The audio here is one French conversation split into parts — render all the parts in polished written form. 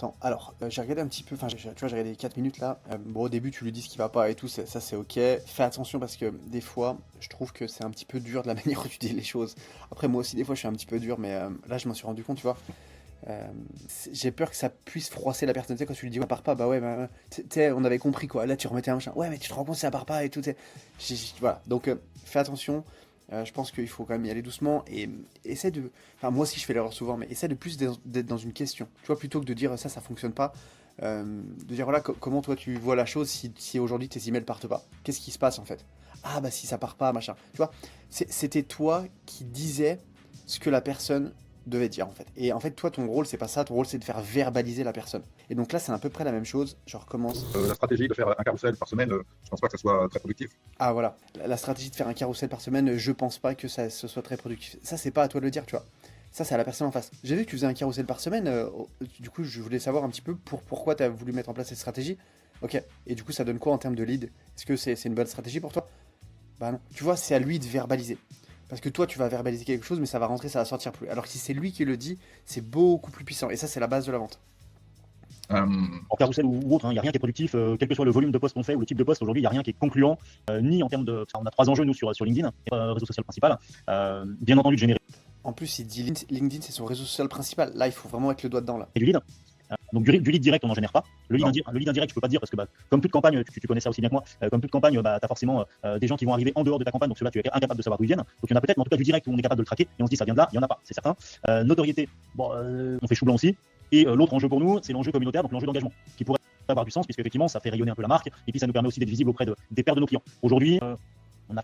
Attends, alors, j'ai regardé un petit peu, enfin, tu vois, j'ai regardé 4 minutes là. Bon, au début, tu lui dis ce qui va pas et tout, ça c'est ok. Fais attention parce que des fois, je trouve que c'est un petit peu dur de la manière où tu dis les choses. Après, moi aussi, des fois, je suis un petit peu dur, mais là, je m'en suis rendu compte, tu vois. Euh, j'ai peur que ça puisse froisser la personne. Tu sais, quand tu lui dis, ouais, ça part pas, bah ouais, bah, tu sais, on avait compris quoi. Là, tu remettais un machin, ouais, mais tu te rends compte, ça part pas et tout. Tu sais. Voilà, donc fais attention. Je pense qu'il faut quand même y aller doucement et essaie de. Enfin, moi aussi, je fais l'erreur souvent, mais essaie de plus d'être dans une question. Tu vois, plutôt que de dire ça fonctionne pas. De dire voilà, comment toi tu vois la chose si aujourd'hui tes emails partent pas. Qu'est-ce qui se passe en fait? Ah, bah si ça part pas, machin. Tu vois, c'était toi qui disais ce que la personne devait dire en fait. Et en fait, toi, ton rôle, c'est pas ça. Ton rôle, c'est de faire verbaliser la personne. Et donc là, c'est à peu près la même chose. Je recommence. La stratégie de faire un carrousel par semaine, je pense pas que ça soit très productif. Ah voilà, la stratégie de faire un carrousel par semaine, je pense pas que ça ce soit très productif. Ça, c'est pas à toi de le dire, tu vois. Ça, c'est à la personne en face. J'ai vu que tu faisais un carrousel par semaine. Du coup, je voulais savoir un petit peu pourquoi tu as voulu mettre en place cette stratégie. Ok. Et du coup, ça donne quoi en termes de lead? Est-ce que c'est une bonne stratégie pour toi? Bah non. Tu vois, c'est à lui de verbaliser. Parce que toi, tu vas verbaliser quelque chose, mais ça va rentrer, ça va sortir plus. Alors que si c'est lui qui le dit, c'est beaucoup plus puissant. Et ça, c'est la base de la vente. En carrousel ou autre, il n'y a rien qui est productif, quel que soit le volume de poste qu'on fait ou le type de poste, aujourd'hui, il n'y a rien qui est concluant, ni en termes de. On a 3 enjeux, nous, sur LinkedIn, réseau social principal. Bien entendu, de générer En plus, il dit LinkedIn, c'est son réseau social principal. Là, il faut vraiment mettre le doigt dedans, là. du lead. Donc du lead direct, on n'en génère pas. Le lead indirect, je peux pas te dire parce que comme toute campagne, tu connais ça aussi bien que moi, comme toute campagne, tu as forcément des gens qui vont arriver en dehors de ta campagne, donc ceux-là, tu es incapable de savoir d'où ils viennent. Donc il y en a peut-être, mais en tout cas du direct où on est capable de le traquer et on se dit ça vient de là, il y en a pas, c'est certain. Notoriété, on fait chou blanc aussi. Et l'autre enjeu pour nous, c'est l'enjeu communautaire, donc l'enjeu d'engagement, qui pourrait avoir du sens, puisque effectivement, ça fait rayonner un peu la marque, et puis ça nous permet aussi d'être visible auprès des pairs de nos clients. Aujourd'hui, on a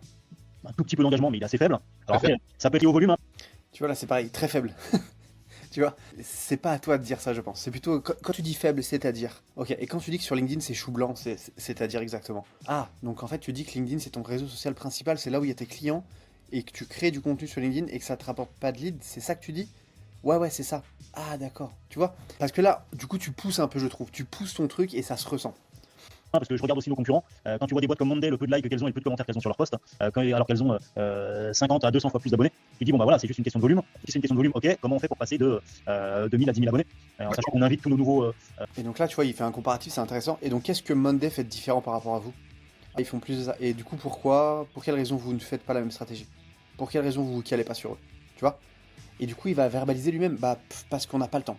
un tout petit peu d'engagement, mais il est assez faible. Alors après, ça peut être lié au volume. Tu vois, là, c'est pareil, très faible. Tu vois, c'est pas à toi de dire ça, je pense. C'est plutôt quand tu dis faible, c'est-à-dire. Ok, et quand tu dis que sur LinkedIn c'est chou blanc, c'est-à-dire exactement. Ah, donc en fait tu dis que LinkedIn c'est ton réseau social principal, c'est là où il y a tes clients et que tu crées du contenu sur LinkedIn et que ça te rapporte pas de lead, c'est ça que tu dis? Ouais, ouais, c'est ça. Ah, d'accord. Tu vois? Parce que là, du coup, tu pousses un peu, je trouve. Tu pousses ton truc et ça se ressent. Parce que je regarde aussi nos concurrents. Quand tu vois des boîtes comme Monday, le peu de likes qu'elles ont et le peu de commentaires qu'elles ont sur leur post, alors qu'elles ont 50 à 200 fois plus d'abonnés, tu dis bon bah voilà, c'est juste une question de volume. Si c'est une question de volume, ok, comment on fait pour passer de 1000 à 10 000 abonnés, en sachant qu'on invite tous nos nouveaux. Et donc là, tu vois, il fait un comparatif, c'est intéressant. Et donc, qu'est-ce que Monday fait de différent par rapport à vous? Ils font plus de ça. Et du coup, pour quelle raison vous ne faites pas la même stratégie? Pour quelle raison vous vous calez pas sur eux? Tu vois? Et du coup, il va verbaliser lui-même, bah, parce qu'on n'a pas le temps.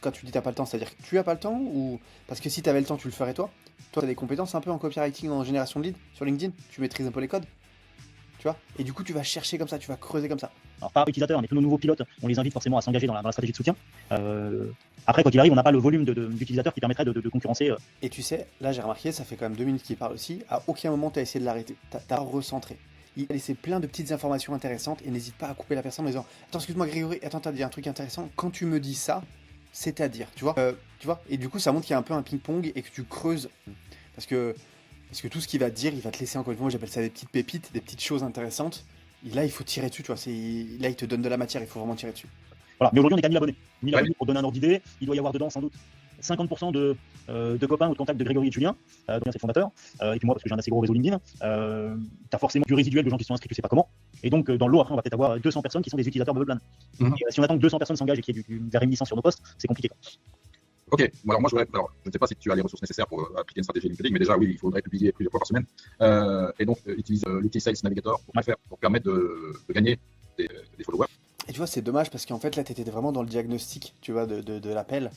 Quand tu dis t'as pas le temps, c'est-à-dire que tu as pas le temps ou parce que si tu avais le temps, tu le ferais toi? Toi, tu as des compétences un peu en copywriting, en génération de leads sur LinkedIn, tu maîtrises un peu les codes, tu vois? Et du coup, tu vas chercher comme ça, tu vas creuser comme ça. Alors pas utilisateurs, mais tous nos nouveaux pilotes, on les invite forcément à s'engager dans la stratégie de soutien. Après, quoi qu'il arrive, on n'a pas le volume d'utilisateurs qui permettrait de concurrencer. Et tu sais, là j'ai remarqué, ça fait quand même 2 minutes qu'il parle aussi, à aucun moment tu as essayé de l'arrêter, t'as recentré. Il a laissé plein de petites informations intéressantes et n'hésite pas à couper la personne en disant attends, excuse-moi Grégory, attends, t'as dit un truc intéressant, quand tu me dis ça, c'est-à-dire, tu vois, et du coup ça montre qu'il y a un peu un ping-pong et que tu creuses. Parce que, parce que tout ce qu'il va te dire, il va te laisser encore une fois, moi j'appelle ça des petites pépites, des petites choses intéressantes. Et là il faut tirer dessus, tu vois, là il te donne de la matière, il faut vraiment tirer dessus. Voilà, mais aujourd'hui on est qu'à 1000 abonnés. 1000 abonnés, pour donner un ordre d'idée, il doit y avoir dedans sans doute 50% de copains ou de contacts de Grégory et de Julien, Julien c'est le fondateur, et puis moi parce que j'ai un assez gros réseau LinkedIn. T'as forcément du résiduel de gens qui sont inscrits, tu sais pas comment. Et donc dans le lot après on va peut-être avoir 200 personnes qui sont des utilisateurs de Bubbleplan. Et si on attend que 200 personnes s'engagent et qu'il y ait de la réminiscence sur nos posts, c'est compliqué. Ok, alors moi je ne sais pas si tu as les ressources nécessaires pour appliquer une stratégie LinkedIn, mais déjà oui, il faudrait publier plusieurs fois par semaine. Et donc utilise l'outil Sales Navigator pour faire, pour permettre de gagner des followers. Et tu vois, c'est dommage parce qu'en fait là t'étais vraiment dans le diagnostic, tu vois, de l'appel.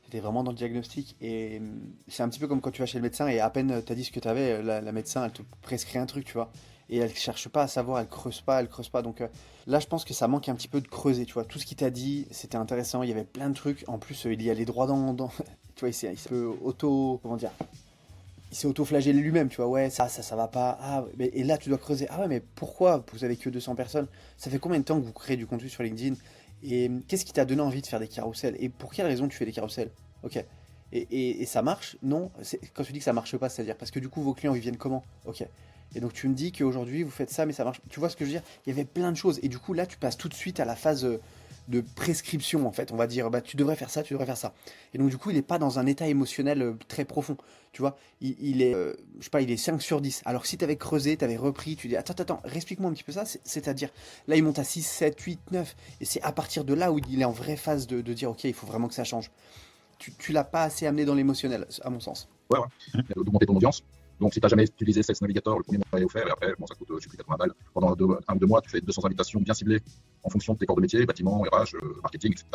T'étais vraiment dans le diagnostic et c'est un petit peu comme quand tu vas chez le médecin et à peine t'as dit ce que t'avais, la médecin elle te prescrit un truc, tu vois. Et elle cherche pas à savoir, elle creuse pas, elle creuse pas. Donc là, je pense que ça manque un petit peu de creuser, tu vois. Tout ce qu'il t'a dit, c'était intéressant, il y avait plein de trucs. En plus, il y allait droit tu vois, il s'est comment dire, il s'est auto-flagellé lui-même, tu vois. Ouais, ça va pas. Ah, et là, tu dois creuser. Ah ouais, mais pourquoi vous avez que 200 personnes? Ça fait combien de temps que vous créez du contenu sur LinkedIn? Et qu'est-ce qui t'a donné envie de faire des carousels? Et pour quelle raison tu fais des carousels? Ok. Et ça marche? Non. Quand tu dis que ça marche pas, c'est-à-dire parce que du coup vos clients ils viennent comment? Ok. Et donc tu me dis qu'aujourd'hui vous faites ça mais ça marche. Tu vois ce que je veux dire? Il y avait plein de choses. Et du coup là tu passes tout de suite à la phase de prescription en fait. On va dire bah tu devrais faire ça, tu devrais faire ça. Et donc du coup il est pas dans un état émotionnel très profond. Tu vois? Il est, je sais pas, il est 5 sur 10. Alors si t'avais creusé, t'avais repris, tu dis attends, explique-moi un petit peu ça. C'est-à-dire là il monte à 6, 7, 8, 9. Et c'est à partir de là où il est en vraie phase de dire ok il faut vraiment que ça change. tu l'as pas assez amené dans l'émotionnel, à mon sens. Ouais, ouais. D'augmenter ton audience. Donc, si tu n'as jamais utilisé Sales Navigator, le premier mois est offert, et après, bon, ça coûte, tu payes 80 balles. Pendant 1 ou 2 mois, tu fais 200 invitations bien ciblées en fonction de tes corps de métier, bâtiment, RH, marketing, etc.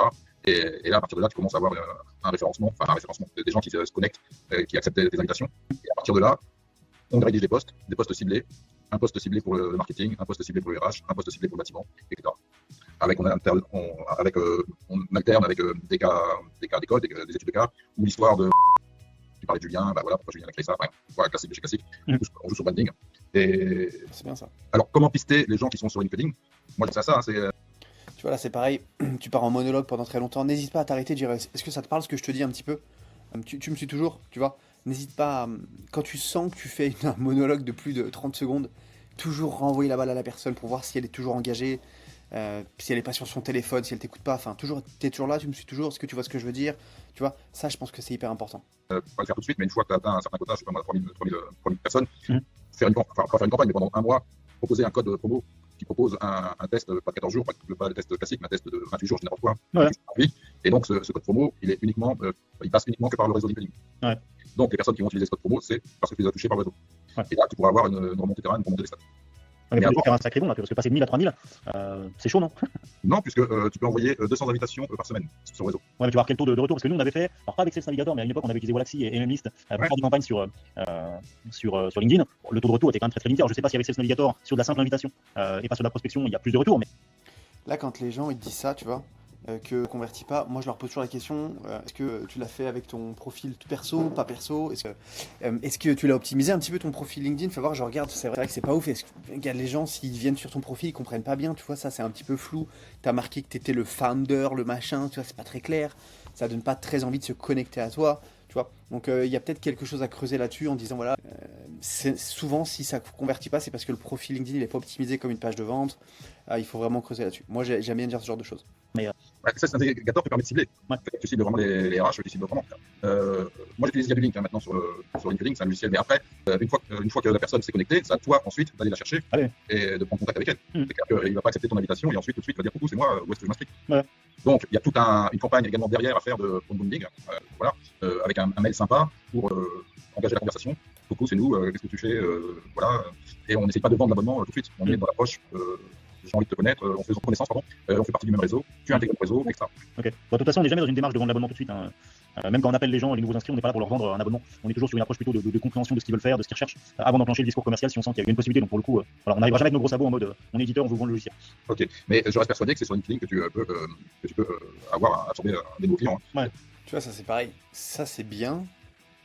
Et là, à partir de là, tu commences à avoir un référencement, des gens qui se connectent, qui acceptent tes invitations. Et à partir de là, on rédige des postes ciblés, un poste ciblé pour le marketing, un poste ciblé pour le RH, un poste ciblé pour le bâtiment, etc. On alterne avec des cas d'école, des études de cas, ou l'histoire de. Tu parlais de Julien, bah voilà, pourquoi Julien a créé ça, enfin, voilà, classique de chez classique. On joue sur branding. Et C'est bien ça. alors, comment pister les gens qui sont sur LinkedIn? Moi, c'est ça, c'est Tu vois, là, c'est pareil. Tu pars en monologue pendant très longtemps. N'hésite pas à t'arrêter de dire est-ce que ça te parle ce que je te dis un petit peu? Tu me suis toujours, tu vois. N'hésite pas, quand tu sens que tu fais un monologue de plus de 30 secondes, toujours renvoyer la balle à la personne pour voir si elle est toujours engagée, si elle est pas sur son téléphone, si elle t'écoute pas. Enfin, toujours, t'es toujours là, tu me suis toujours. Est-ce que tu vois ce que je veux dire? Tu vois, ça, je pense que c'est hyper important. pas le faire tout de suite, mais une fois que tu as atteint un certain quota, je sais pas moi, 3000 personnes, faire pas faire une campagne, mais pendant 1 mois, proposer un code promo qui propose un test, pas de 14 jours, pas le test classique, mais un test de 28 jours, je n'importe quoi. Ouais. Et donc, ce code promo, il passe uniquement que par le réseau LinkedIn. Ouais. Donc, les personnes qui vont utiliser ce code promo, c'est parce que tu les as touchés par le réseau. Ouais. Et là, tu pourras avoir une remontée terrain, une remontée des stats. Mais il faut faire un sacré bond, là, parce que passer de 1000 à 3000, c'est chaud, non? Non, puisque tu peux envoyer 200 invitations par semaine sur le réseau. Ouais, mais tu vas voir quel taux de retour, parce que nous, on avait fait, alors pas avec Sales Navigator, mais à une époque, on avait utilisé Wallaxy et MMList pour faire des campagnes sur LinkedIn. Le taux de retour était quand même très très limité. Alors, je sais pas si avec Sales Navigator, sur de la simple invitation et pas sur de la prospection, il y a plus de retours, mais Là, quand les gens ils te disent ça, tu vois, que convertis pas, moi je leur pose toujours la question est-ce que tu l'as fait avec ton profil perso, pas perso? Est-ce que tu l'as optimisé un petit peu ton profil LinkedIn? Faut voir, je regarde, c'est vrai que c'est pas ouf. Regarde, les gens, s'ils viennent sur ton profil, ils comprennent pas bien, tu vois, ça c'est un petit peu flou. T'as marqué que t'étais le founder, le machin, tu vois, c'est pas très clair. Ça donne pas très envie de se connecter à toi, tu vois. Donc il y a peut-être quelque chose à creuser là-dessus en disant voilà, souvent si ça convertit pas, c'est parce que le profil LinkedIn il est pas optimisé comme une page de vente. Il faut vraiment creuser là-dessus. Moi j'aime bien dire ce genre de choses. Ouais, ça, c'est un indicateur qui permet de cibler. Ouais. Tu cibles vraiment les RH, tu cibles vraiment. Moi, j'utilise Gabulink maintenant sur LinkedIn, c'est un logiciel. Mais après, une fois que la personne s'est connectée, c'est à toi ensuite d'aller la chercher et de prendre contact avec elle. C'est-à-dire qu'il ne va pas accepter ton invitation et ensuite, tout de suite, il va dire coucou, c'est moi, où est-ce que je m'inscris? Ouais. Donc, il y a toute une campagne également derrière à faire de branding, avec un mail sympa pour engager la conversation. Coucou, c'est nous, qu'est-ce que tu fais? Voilà. Et on n'essaye pas de vendre l'abonnement tout de suite. On est dans l'approche. J'ai envie de te connaître, on fait connaissance, pardon, on fait partie du même réseau, tu intègres le réseau, etc. Ok. Bon, de toute façon, on n'est jamais dans une démarche de vendre l'abonnement tout de suite, hein. Même quand on appelle les gens, les nouveaux inscrits, on n'est pas là pour leur vendre un abonnement. On est toujours sur une approche plutôt de compréhension de ce qu'ils veulent faire, de ce qu'ils recherchent, avant d'enclencher le discours commercial si on sent qu'il y a une possibilité. Donc pour le coup, voilà, on n'arrivera jamais avec nos gros sabots en mode on est éditeur, on vous vend le logiciel. Ok, mais je reste persuadé que c'est sur LinkedIn que tu peux avoir à absorber des nouveaux clients. Ouais. Tu vois, ça c'est pareil. Ça c'est bien,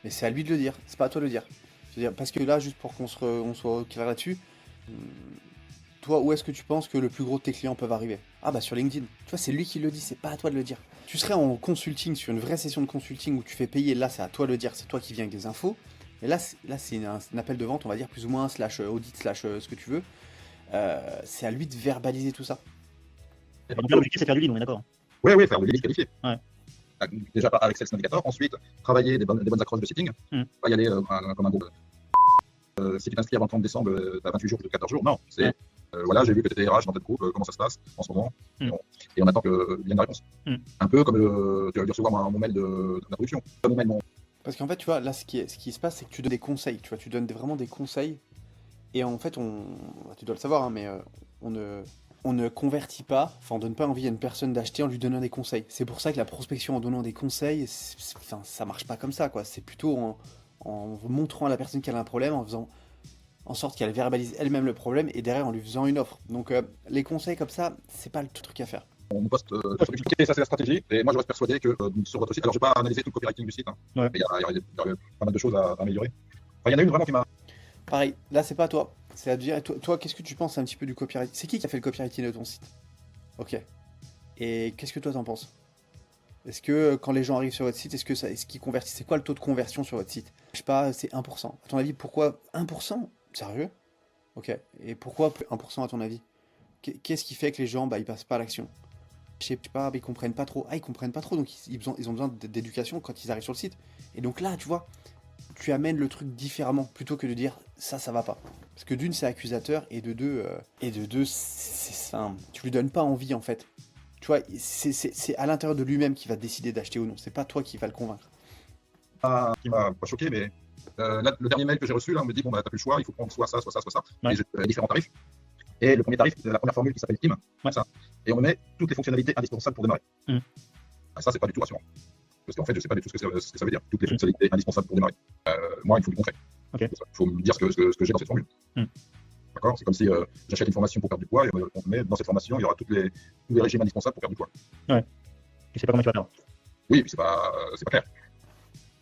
mais c'est à lui de le dire. C'est pas à toi de le dire. Je veux dire, parce que là, juste pour qu'on soit clair là-dessus, toi, où est-ce que tu penses que le plus gros de tes clients peuvent arriver? Ah bah sur LinkedIn. Tu vois, c'est lui qui le dit, c'est pas à toi de le dire. Tu serais en consulting, sur une vraie session de consulting où tu fais payer, là c'est à toi de le dire, c'est toi qui viens avec des infos. Et là, c'est un appel de vente, on va dire plus ou moins, slash audit, slash ce que tu veux. C'est à lui de verbaliser tout ça. Donc là, l'objectif, c'est faire du lead, on est d'accord. Oui, faire du lead qualifié. Ouais. Déjà avec Sales Navigator, ensuite travailler des bonnes accroches de sitting, pas y aller comme un groupe. Si tu t'inscris avant le 30 décembre, tu as 28 jours ou 14 jours, non, c'est voilà, j'ai vu que tu étais RH dans tel groupe, comment ça se passe en ce moment, et on attend qu'il y ait une réponse. Un peu comme tu vas dû recevoir mon mail d'introduction. Parce qu'en fait, tu vois, là, ce qui se passe, c'est que tu donnes des conseils, tu vois, tu donnes vraiment des conseils, et en fait, tu dois le savoir, hein, mais on ne convertit pas, enfin on donne pas envie à une personne d'acheter en lui donnant des conseils. C'est pour ça que la prospection en donnant des conseils, ça marche pas comme ça, quoi. C'est plutôt en montrant à la personne qu'elle a un problème, en faisant en sorte qu'elle verbalise elle-même le problème, et derrière en lui faisant une offre. Donc les conseils comme ça, c'est pas le truc à faire. On poste et ça c'est la stratégie, et moi je reste persuadé que sur votre site, alors je vais pas analyser tout le copywriting du site, hein, mais il y a pas mal de choses à améliorer. Enfin, il y en a une vraiment qui m'a... Pareil, là c'est pas à toi, c'est à dire, toi qu'est-ce que tu penses un petit peu du copywriting? C'est qui a fait le copywriting de ton site? Ok. Et qu'est-ce que toi t'en penses? Est-ce que quand les gens arrivent sur votre site, est-ce qu'ils convertissent? C'est quoi le taux de conversion sur votre site? Je sais pas, c'est 1%. À ton avis, pourquoi 1%? Sérieux? Ok. Et pourquoi 1% à ton avis? Qu'est-ce qui fait que les gens, ils passent pas à l'action? Je sais pas, ils comprennent pas trop. Ah, ils comprennent pas trop, donc ils ont besoin d'éducation quand ils arrivent sur le site. Et donc là, tu vois, tu amènes le truc différemment, plutôt que de dire ça va pas. Parce que d'une, c'est accusateur, et de deux, tu lui donnes pas envie en fait. Tu vois, c'est à l'intérieur de lui-même qui va décider d'acheter ou non. C'est pas toi qui va le convaincre. Qui m'a pas choqué, mais là, le dernier mail que j'ai reçu, là, on me dit bon, bah, t'as plus le choix, il faut prendre soit ça, soit ça, soit ça. Ouais. Et j'ai différents tarifs. Et le premier tarif, c'est la première formule qui s'appelle Team. Ouais. Ça. Et on me met toutes les fonctionnalités indispensables pour démarrer. Ah, ça, c'est pas du tout rassurant. Parce qu'en fait, je sais pas du tout ce que ça veut dire. Toutes les fonctionnalités indispensables pour démarrer. Moi, il faut du concret. Ok. Il faut me dire ce que j'ai dans cette formule. D'accord. C'est comme si j'achète une formation pour perdre du poids, et on me met dans cette formation, il y aura tous les régimes indispensables pour perdre du poids. Ouais. Tu sais pas comment tu vas perdre. Oui, c'est pas clair.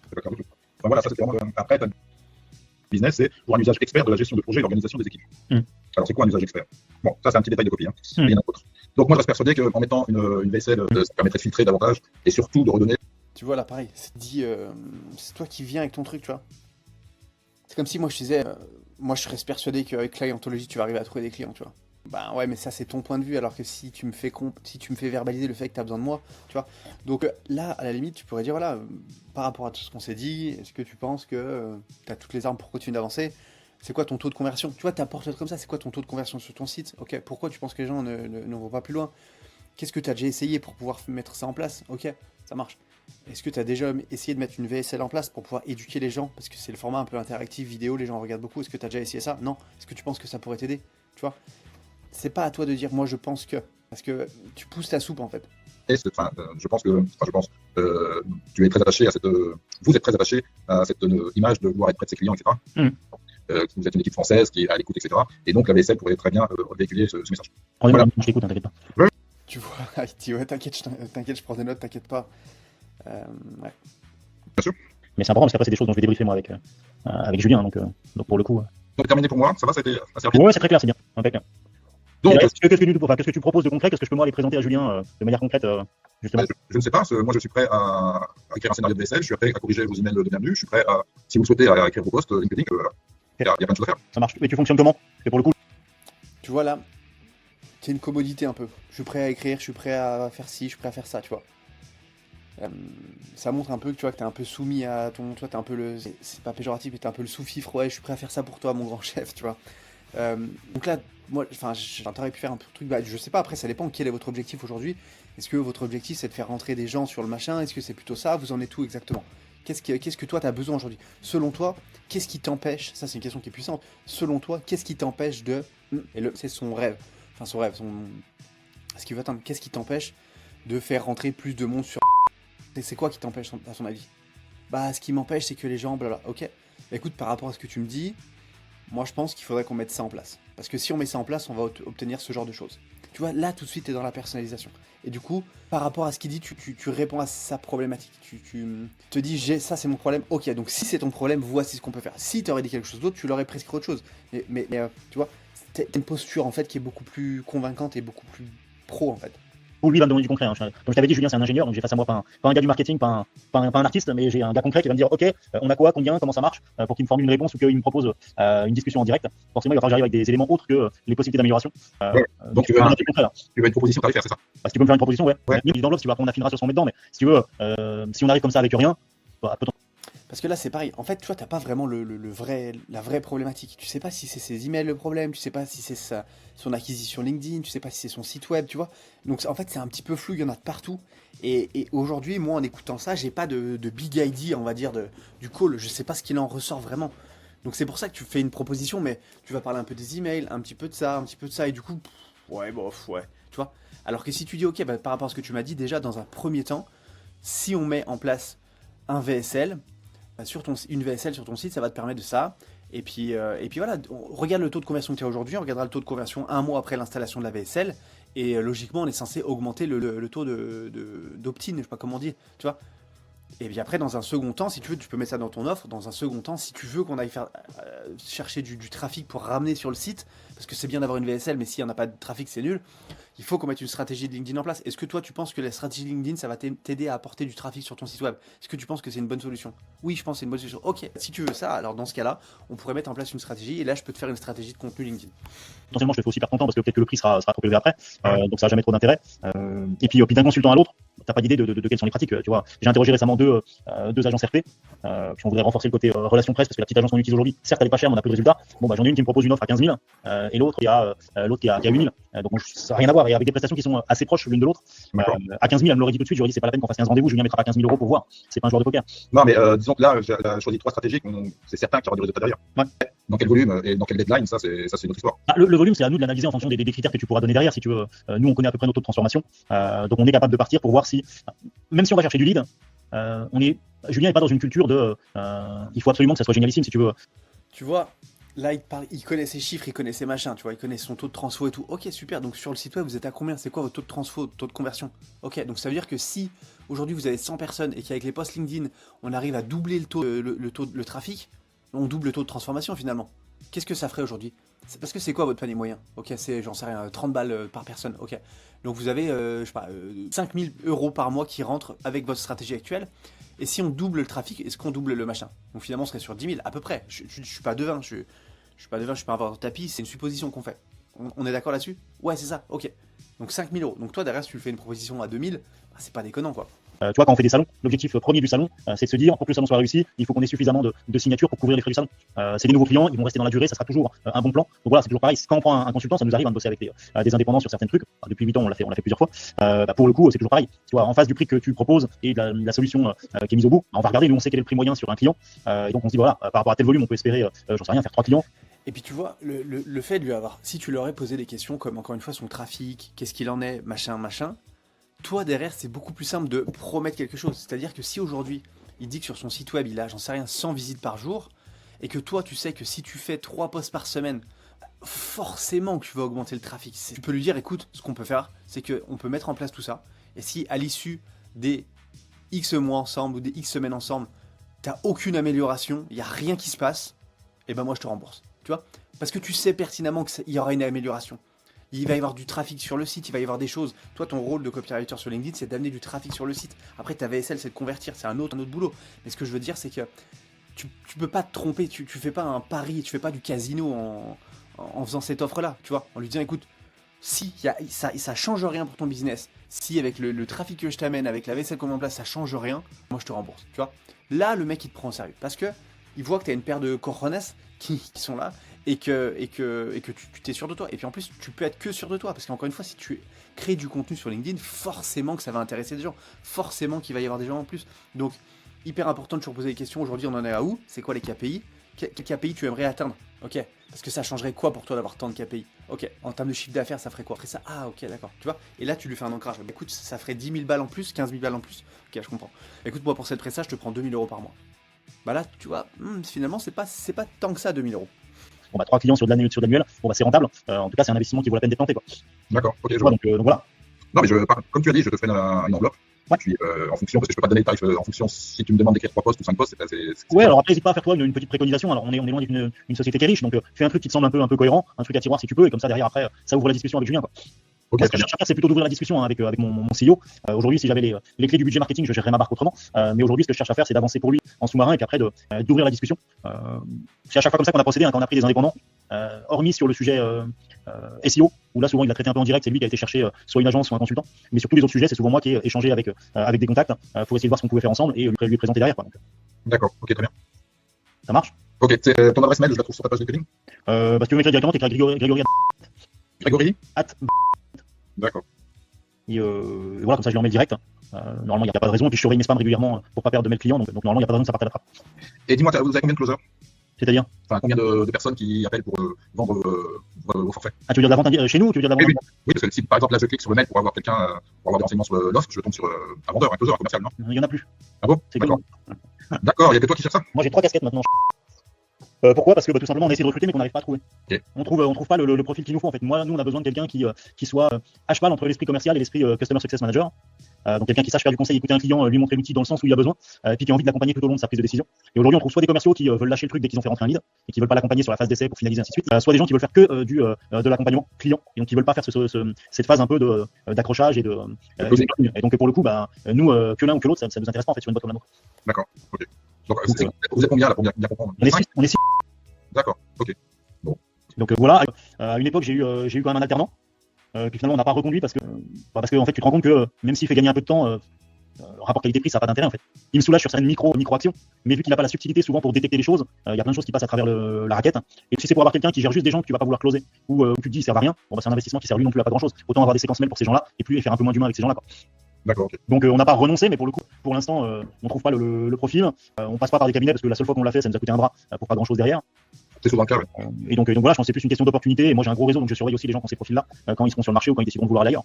C'est pas clair du tout. Enfin, voilà, ça c'est vraiment. Après, le business, c'est pour un usage expert de la gestion de projet et l'organisation des équipes. Alors, c'est quoi un usage expert? Bon, ça, c'est un petit détail de copie. Hein. Mais il y en a d'autres. Donc, moi, je reste persuadé qu'en mettant une VSL, ça permettrait de filtrer davantage et surtout de redonner. Tu vois, là, pareil, c'est toi qui viens avec ton truc, tu vois. C'est comme si moi, je disais, moi, je reste persuadé qu'avec Clientology, tu vas arriver à trouver des clients, tu vois. Ben ouais, mais ça, c'est ton point de vue, alors que si tu me fais verbaliser le fait que tu as besoin de moi, tu vois. Donc là, à la limite, tu pourrais dire, voilà, par rapport à tout ce qu'on s'est dit, est-ce que tu penses que tu as toutes les armes pour continuer d'avancer? C'est quoi ton taux de conversion? Tu vois, tu apportes comme ça, c'est quoi ton taux de conversion sur ton site? Ok, pourquoi tu penses que les gens ne vont pas plus loin? Qu'est-ce que tu as déjà essayé pour pouvoir mettre ça en place? Ok, ça marche. Est-ce que tu as déjà essayé de mettre une VSL en place pour pouvoir éduquer les gens? Parce que c'est le format un peu interactif, vidéo, les gens regardent beaucoup. Est-ce que tu as déjà essayé ça? Non. Est-ce que tu penses que ça pourrait t'aider? Tu vois? C'est pas à toi de dire moi je pense que. Parce que tu pousses la soupe en fait. Je pense que. Tu es très attaché à cette. Vous êtes très attaché à cette image de vouloir être près de ses clients, etc. Vous êtes une équipe française qui est à l'écoute, etc. Et donc la VSL pourrait très bien véhiculer ce message. Voilà. Je t'écoute, t'inquiète pas. Tu vois, il dit ouais, t'inquiète, je prends des notes, t'inquiète pas. Ouais. Bien sûr. Mais c'est important parce qu'après, c'est des choses dont je vais débriefer moi avec Julien. Donc pour le coup. Donc terminé pour moi, ça va, ça a été assez rapide. Ouais, c'est très clair, c'est bien. Impeccable. Donc, qu'est-ce que tu proposes de concret? Qu'est-ce que je peux moi aller présenter à Julien de manière concrète justement? Je ne sais pas, moi je suis prêt à écrire un scénario de VSL, je suis prêt à corriger vos emails de bienvenue, je suis prêt à, si vous le souhaitez, à écrire vos posts LinkedIn, il y a plein de choses à faire. Ça marche. Et tu fonctionnes comment? Et pour le coup. Tu vois là, c'est une commodité un peu. Je suis prêt à écrire, je suis prêt à faire ci, je suis prêt à faire ça, tu vois. Ça montre un peu que tu vois que t'es un peu soumis à ton. Tu vois, t'es un peu le. C'est pas péjoratif, mais t'es un peu le sous-fifre. Ouais, je suis prêt à faire ça pour toi, mon grand chef, tu vois. Donc là, moi, enfin, j'aurais pu faire un peu de truc. Bah, je sais pas, après, ça dépend. Quel est votre objectif aujourd'hui? Est-ce que votre objectif, c'est de faire rentrer des gens sur le machin? Est-ce que c'est plutôt ça? Vous en êtes où exactement? Qu'est-ce que toi, t'as besoin aujourd'hui? Selon toi, qu'est-ce qui t'empêche? Ça, c'est une question qui est puissante. Selon toi, qu'est-ce qui t'empêche de. Et c'est son rêve. Enfin, son rêve, ce qu'il veut atteindre. Qu'est-ce qui t'empêche de faire rentrer plus de monde sur. C'est quoi qui t'empêche, à son avis? Bah, ce qui m'empêche, c'est que les gens, blabla. Ok. Bah, écoute, par rapport à ce que tu me dis, moi, je pense qu'il faudrait qu'on mette ça en place. Parce que si on met ça en place, on va obtenir ce genre de choses. Tu vois, là, tout de suite, t'es dans la personnalisation. Et du coup, par rapport à ce qu'il dit, tu réponds à sa problématique. Tu te dis, ça, c'est mon problème. Ok, donc si c'est ton problème, voici ce qu'on peut faire. Si t'aurais dit quelque chose d'autre, tu l'aurais prescrit autre chose. Mais tu vois, t'as une posture, en fait, qui est beaucoup plus convaincante et beaucoup plus pro, en fait. Lui, il va me demander du concret. Hein. Comme je t'avais dit, Julien, c'est un ingénieur, donc j'ai face à moi pas un gars du marketing, pas un artiste, mais j'ai un gars concret qui va me dire, ok, on a quoi, combien, comment ça marche, pour qu'il me formule une réponse ou qu'il me propose une discussion en direct. Forcément, il va falloir que j'arrive avec des éléments autres que les possibilités d'amélioration. Donc tu veux une proposition tarifaire, c'est ça? Si tu peux me faire une proposition, ouais. Dans l'autre, si tu veux, après on affinera sur ce qu'on met dedans, mais si tu veux, si on arrive comme ça avec rien, bah, peut-on. Parce que là, c'est pareil. En fait, tu vois, t'as pas vraiment la vraie problématique. Tu sais pas si c'est ses emails le problème, tu sais pas si c'est son acquisition LinkedIn, tu sais pas si c'est son site web, tu vois. Donc, en fait, c'est un petit peu flou, il y en a de partout. Et aujourd'hui, moi, en écoutant ça, j'ai pas de big idea, on va dire, du call. Je sais pas ce qu'il en ressort vraiment. Donc, c'est pour ça que tu fais une proposition, mais tu vas parler un peu des emails, un petit peu de ça, et du coup, ouais, bof, ouais, tu vois. Alors que si tu dis, ok, bah, par rapport à ce que tu m'as dit, déjà, dans un premier temps, si on met en place un VSL, une VSL sur ton site, ça va te permettre de ça. Et puis voilà, on regarde le taux de conversion que tu as aujourd'hui, on regardera le taux de conversion un mois après l'installation de la VSL. Et logiquement, on est censé augmenter le taux d'opt-in, je sais pas comment dire, tu vois. Et puis après, dans un second temps, si tu veux, tu peux mettre ça dans ton offre. Dans un second temps, si tu veux qu'on aille chercher du trafic pour ramener sur le site, parce que c'est bien d'avoir une VSL, mais s'il n'y en a pas de trafic, c'est nul. Il faut qu'on mette une stratégie de LinkedIn en place. Est-ce que toi, tu penses que la stratégie LinkedIn, ça va t'aider à apporter du trafic sur ton site web? Est-ce que tu penses que c'est une bonne solution? Oui, je pense que c'est une bonne solution. Ok, si tu veux ça, alors dans ce cas-là, on pourrait mettre en place une stratégie. Et là, je peux te faire une stratégie de contenu LinkedIn. Potentiellement, je te fais aussi perdre ton temps parce que peut-être que le prix sera trop élevé après. Donc ça n'a jamais trop d'intérêt. Et puis d'un consultant à l'autre, t'as pas d'idée de quelles sont les pratiques. Tu vois, j'ai interrogé récemment deux agences RP. puis on voudrait renforcer le côté relation presse parce que la petite agence qu'on utilise aujourd'hui, certes elle est pas chère, mais on a peu de résultats. Bon bah j'en ai une qui me propose une offre à 15 000 et l'autre qui a 8 000. Donc ça n'a rien à voir et avec des prestations qui sont assez proches l'une de l'autre. À 15 000 elle me l'aurait dit tout de suite, j'aurais dit c'est pas la peine qu'on fasse 15 rendez-vous, Julien mettra pas 15 000 euros pour voir. C'est pas un joueur de poker. Non, mais disons que là, j'ai choisi 3 stratégies, c'est certain qu'il y aura du résultat derrière. Ouais. Dans quel volume et dans quel deadline, ça c'est une autre histoire. Le volume, c'est à nous de l'analyser en fonction des critères que tu pourras donner derrière. Si tu veux, nous on connaît à peu près notre taux de transformation, donc on est capable de partir pour voir si, même si on va chercher du lead, Julien n'est pas dans une culture de il faut absolument que ça soit génialissime si tu veux. Tu vois, là il connaît ses chiffres, il connaît ses machins, tu vois, il connaît son taux de transfo et tout. Ok, super, donc sur le site web vous êtes à combien? C'est quoi votre taux de transfo, taux de conversion? Ok, donc ça veut dire que si aujourd'hui vous avez 100 personnes et qu'avec les posts LinkedIn on arrive à doubler le trafic, on double le taux de transformation finalement. Qu'est-ce que ça ferait aujourd'hui? Parce que c'est quoi votre panier moyen? Ok, c'est, j'en sais rien, 30 balles par personne. Ok, donc vous avez, je sais pas, 5 000 € par mois qui rentrent avec votre stratégie actuelle. Et si on double le trafic, est-ce qu'on double le machin? Donc finalement, on serait sur 10 000 à peu près. Je suis pas devin, je suis pas devin, je suis pas un vendeur de tapis. C'est une supposition qu'on fait. On est d'accord là-dessus? Ouais, c'est ça. Ok. Donc 5 000 €. Donc toi derrière, si tu lui fais une proposition à 2 000, bah, c'est pas déconnant quoi. Tu vois, quand on fait des salons, l'objectif premier du salon, c'est de se dire, pour que le salon soit réussi, il faut qu'on ait suffisamment de signatures pour couvrir les frais du salon. C'est des nouveaux clients, ils vont rester dans la durée, ça sera toujours un bon plan. Donc voilà, c'est toujours pareil. Quand on prend un consultant, ça nous arrive de bosser avec des indépendants sur certains trucs. Enfin, depuis 8 ans, on l'a fait plusieurs fois. Pour le coup, c'est toujours pareil. Tu vois, en face du prix que tu proposes et de la solution qui est mise au bout, on va regarder, nous on sait quel est le prix moyen sur un client. Et donc on se dit, voilà, par rapport à tel volume, on peut espérer, j'en sais rien, faire 3 clients. Et puis tu vois, le fait de lui avoir, si tu leur aurais posé des questions comme encore une fois son trafic, qu'est-ce qu'il en est, machin, toi derrière c'est beaucoup plus simple de promettre quelque chose. C'est-à-dire que si aujourd'hui il dit que sur son site web il a, j'en sais rien, 100 visites par jour, et que toi tu sais que si tu fais 3 posts par semaine, forcément que tu vas augmenter le trafic. Tu peux lui dire, écoute, ce qu'on peut faire, c'est qu'on peut mettre en place tout ça, et si à l'issue des X mois ensemble ou des X semaines ensemble, t'as aucune amélioration, il n'y a rien qui se passe, et ben moi je te rembourse. Tu vois? Parce que tu sais pertinemment qu'il y aura une amélioration. Il va y avoir du trafic sur le site, il va y avoir des choses. Toi, ton rôle de copywriter sur LinkedIn, c'est d'amener du trafic sur le site. Après, ta VSL, c'est de convertir, c'est un autre boulot. Mais ce que je veux dire, c'est que tu peux pas te tromper, tu fais pas un pari, tu fais pas du casino en faisant cette offre-là, tu vois, en lui disant, écoute, si ça change rien pour ton business, si avec le trafic que je t'amène, avec la vaisselle qu'on met en place, ça change rien, moi je te rembourse, tu vois. Là, le mec, il te prend au sérieux, parce que il voit que tu as une paire de cojones qui sont là, et que tu t'es sûr de toi. Et puis en plus, tu peux être que sûr de toi, parce qu'encore une fois, si tu crées du contenu sur LinkedIn, forcément que ça va intéresser des gens, forcément qu'il va y avoir des gens en plus. Donc, hyper important de toujours poser des questions. Aujourd'hui, on en est à où? C'est quoi les KPI? Quel KPI tu aimerais atteindre? Ok, parce que ça changerait quoi pour toi d'avoir tant de KPI? Ok, en termes de chiffre d'affaires, ça ferait quoi? Après ça, ah ok, d'accord, tu vois. Et là, tu lui fais un ancrage. Bah, écoute, ça ferait 10 000 balles en plus, 15 000 balles en plus. Ok, je comprends. Écoute, moi, pour cette presta, je te prends 2 000 € par mois. Bah là, tu vois, finalement, c'est pas tant que ça, 2 000 €. Bon bah 3 clients sur de l'annuel, bon bah c'est rentable. En tout cas, c'est un investissement qui vaut la peine d'être tenté, quoi. D'accord, ok, je vois. vois. Donc voilà. Non, mais comme tu as dit, je te ferai une enveloppe. Ouais. Puis, en fonction, parce que je peux pas te donner le tarif, en fonction, si tu me demandes d'écrire 3 posts ou 5 posts, Ouais, alors après, n'hésite pas à faire toi une petite préconisation. Alors on est loin d'une société qui est riche, donc fais un truc qui te semble un peu cohérent, un truc à tiroir si tu peux, et comme ça derrière après, ça ouvre la discussion avec Julien, quoi. Ok, Moi, ce que je cherche à faire, c'est plutôt d'ouvrir la discussion avec mon CEO. Aujourd'hui, si j'avais les clés du budget marketing, je gérerais ma barque autrement. Mais aujourd'hui, ce que je cherche à faire, c'est d'avancer pour lui en sous-marin et puis après d'ouvrir la discussion. C'est à chaque fois comme ça qu'on a procédé, quand on a pris des indépendants, hormis sur le sujet SEO, où là souvent il a traité un peu en direct, c'est lui qui a été chercher soit une agence, soit un consultant. Mais sur tous les autres sujets, c'est souvent moi qui ai échangé avec des contacts pour essayer de voir ce qu'on pouvait faire ensemble et lui présenter derrière, quoi. Donc, d'accord, ok, très bien. ça marche. Ok, ton adresse mail, je la trouve sur ta page LinkedIn. Bah, si tu veux m'écrire directement, t'écris Grégory. Grégory. At. D'accord. Et voilà, comme ça je lui en mets direct. Normalement, il n'y a pas de raison. Et puis je surveille mes spams régulièrement pour pas perdre de mails clients. Donc normalement, il n'y a pas de raison que ça parte à la trappe. Et dis-moi, vous avez combien de closers? C'est-à-dire? Enfin, combien de personnes qui appellent pour vendre vos forfaits? Ah, tu veux dire de la vente chez nous ou tu veux dire de la vente? Oui, parce que si par exemple là je clique sur le mail pour avoir quelqu'un, pour avoir des renseignements sur l'offre, je tombe sur un vendeur, un closer, un commercial, non? Il n'y en a plus. Ah bon? C'est D'accord. D'accord, il n'y a que toi qui cherches ça? Moi j'ai 3 casquettes maintenant. Pourquoi? Parce que tout simplement on a essayé de recruter mais qu'on n'arrive pas à trouver. Okay. On trouve pas le profil qu'il nous faut en fait. Nous on a besoin de quelqu'un qui soit à cheval entre l'esprit commercial et l'esprit Customer Success Manager. Donc quelqu'un qui sache faire du conseil, écouter un client, lui montrer l'outil dans le sens où il a besoin, puis qui a envie de l'accompagner tout au long de sa prise de décision. Et aujourd'hui on trouve soit des commerciaux qui veulent lâcher le truc dès qu'ils ont fait rentrer un lead et qui veulent pas l'accompagner sur la phase d'essai pour finaliser ainsi de suite, soit des gens qui veulent faire que de l'accompagnement client et donc qui veulent pas faire cette phase un peu d'accrochage et donc pour le coup nous que l'un ou que l'autre ça nous intéresse pas en fait sur une boîte comme la nôtre. D'accord, ok. Donc vous êtes combien là pour bien comprendre? On est 6. D'accord, ok. Bon. Donc voilà, à une époque j'ai eu quand même un alternant, puis finalement on n'a pas reconduit parce que en fait tu te rends compte que même s'il fait gagner un peu de temps, le rapport qualité-prix, ça n'a pas d'intérêt en fait. Il me soulage sur certaines micro-actions, mais vu qu'il n'a pas la subtilité souvent pour détecter les choses, il y a plein de choses qui passent à travers la raquette. Et si c'est pour avoir quelqu'un qui gère juste des gens que tu vas pas vouloir closer, ou tu te dis, ça sert à rien, bon, bah, c'est un investissement qui sert lui non plus à pas grand chose. Autant avoir des séquences mail pour ces gens-là, et puis faire un peu moins d'humain avec ces gens-là, quoi. D'accord, ok. Donc on n'a pas renoncé, mais pour le coup, pour l'instant, on trouve pas le profil. On passe pas par des cabinets parce que la seule fois qu'on l'a fait, ça nous a coûté un bras pour pas grand-chose derrière. C'est souvent le cas, ouais. Et donc voilà, je pense que c'est plus une question d'opportunité. Et moi, j'ai un gros réseau, donc je surveille aussi les gens qui ont ces profils-là quand ils seront sur le marché ou quand ils décideront de vouloir aller ailleurs.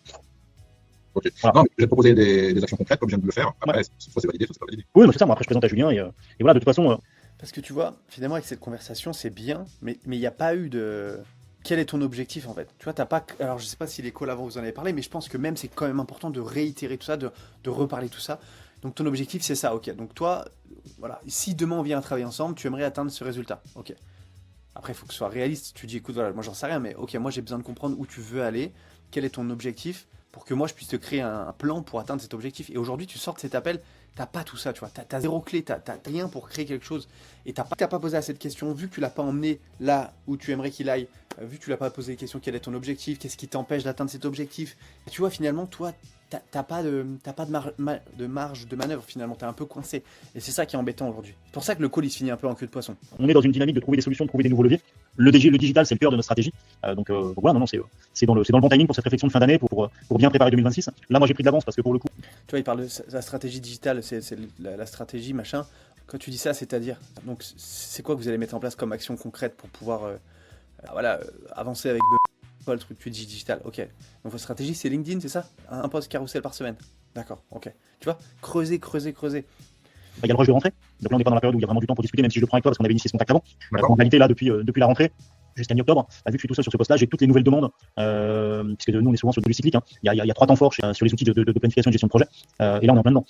Ok. Voilà. Non, mais je vais te proposer des actions concrètes comme je viens de le faire. Après, soit c'est validé, soit c'est pas validé. Oui, mais c'est ça. Moi, après, je présente à Julien et voilà, de toute façon. Parce que tu vois, finalement, avec cette conversation, c'est bien, mais il n'y a pas eu de. Quel est ton objectif en fait? Tu vois, t'as pas. Alors, je sais pas si les calls avant vous en avez parlé, mais je pense que même c'est quand même important de réitérer tout ça, de reparler tout ça. Donc, ton objectif, c'est ça, ok. Donc, toi, voilà, si demain on vient travailler ensemble, tu aimerais atteindre ce résultat, ok. Après, il faut que ce soit réaliste. Tu dis, écoute, voilà, moi j'en sais rien, mais ok, moi j'ai besoin de comprendre où tu veux aller, quel est ton objectif, pour que moi je puisse te créer un plan pour atteindre cet objectif. Et aujourd'hui, tu sors de cet appel, t'as pas tout ça, tu vois, t'as zéro clé, t'as rien pour créer quelque chose. Et t'as pas posé à cette question, vu que tu l'as pas emmené là où tu aimerais qu'il aille, vu que tu l'as pas posé les questions, quel est ton objectif, qu'est-ce qui t'empêche d'atteindre cet objectif. Et tu vois, finalement, toi, t'as pas de marge de manœuvre, finalement, t'es un peu coincé. Et c'est ça qui est embêtant aujourd'hui. C'est pour ça que le call il se finit un peu en queue de poisson. On est dans une dynamique de trouver des solutions, de trouver des nouveaux leviers. Le digital, c'est le cœur de notre stratégie. Donc voilà, non, c'est dans le bon timing pour cette réflexion de fin d'année, pour bien préparer 2026. Là, moi, j'ai pris de l'avance parce que pour le coup. Tu vois, il parle de la stratégie digitale, c'est la stratégie, machin. Quand tu dis ça, c'est-à-dire, donc c'est quoi que vous allez mettre en place comme action concrète pour pouvoir avancer avec le truc tu dis digital, ok. Donc votre stratégie, c'est LinkedIn, c'est ça? Un post carrousel par semaine. D'accord, ok. Tu vois, creuser. Il y a le rush de rentrée. Donc là, on n'est pas dans la période où il y a vraiment du temps pour discuter, même si je le prends avec toi parce qu'on avait initié ce contact avant. D'accord. En réalité, là, depuis la rentrée, jusqu'à mi-octobre, vu que je suis tout seul sur ce poste-là, j'ai toutes les nouvelles demandes, puisque nous, on est souvent sur du cyclique. Il y a 3 temps forts sur les outils de planification et de gestion de projet. Et là, on est en plein dedans.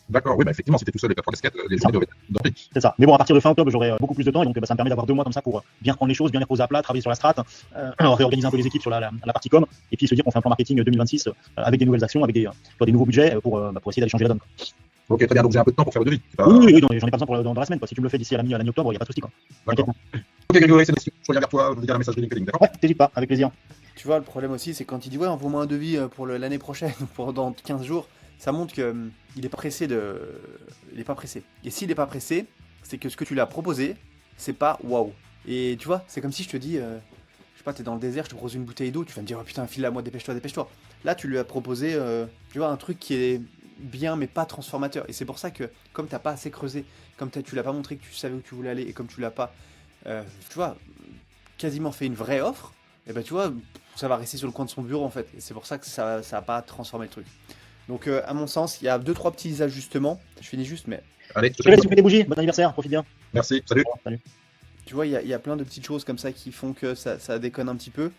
D'accord, oui, bah effectivement, si t'es tout seul avec la 3 casquettes, les journées doivent être dorées. C'est ça. Mais bon, à partir de fin octobre, j'aurai beaucoup plus de temps et donc ça me permet d'avoir 2 mois comme ça pour bien reprendre les choses, bien les poser à plat, travailler sur la strat, réorganiser un peu les équipes sur la partie com et puis se dire qu'on fait un plan marketing 2026 avec des nouvelles actions, avec des nouveaux budgets pour essayer d'aller changer la donne. Ok, très bien, donc j'ai un peu de temps pour faire le devis. Oui, j'en ai pas besoin dans la semaine. Si tu me le fais d'ici à la mi-octobre, il n'y a pas de souci. D'accord. Ok, Grégory, c'est merci. Je reviens vers toi, je regarde la messagerie LinkedIn, d'accord? Ouais, t'hésites pas, avec plaisir. Tu vois, le problème aussi, c'est quand il dit, ouais, envoie-moi un devis pour l'année prochaine, pour dans 15 jours, ça montre qu'il est pas pressé Il est pas pressé. Et s'il est pas pressé, c'est que ce que tu lui as proposé, c'est pas waouh. Et tu vois, c'est comme si je te dis, je sais pas, t'es dans le désert, je te propose une bouteille d'eau, tu vas me dire, oh putain, file-la moi, dépêche-toi. Là, tu lui as proposé, tu vois, un truc qui est bien, mais pas transformateur. Et c'est pour ça que, comme t'as pas assez creusé, comme tu l'as pas montré que tu savais où tu voulais aller, et comme tu l'as pas, tu vois, quasiment fait une vraie offre, et ben tu vois, ça va rester sur le coin de son bureau en fait. Et c'est pour ça que ça va pas transformer le truc. Donc, à mon sens, il y a 2-3 petits ajustements. Je finis juste, mais Allez, Je te laisse souffler des bougies. Bon anniversaire, profite bien. merci, salut. Salut. tu vois, il y a plein de petites choses comme ça qui font que ça déconne un petit peu.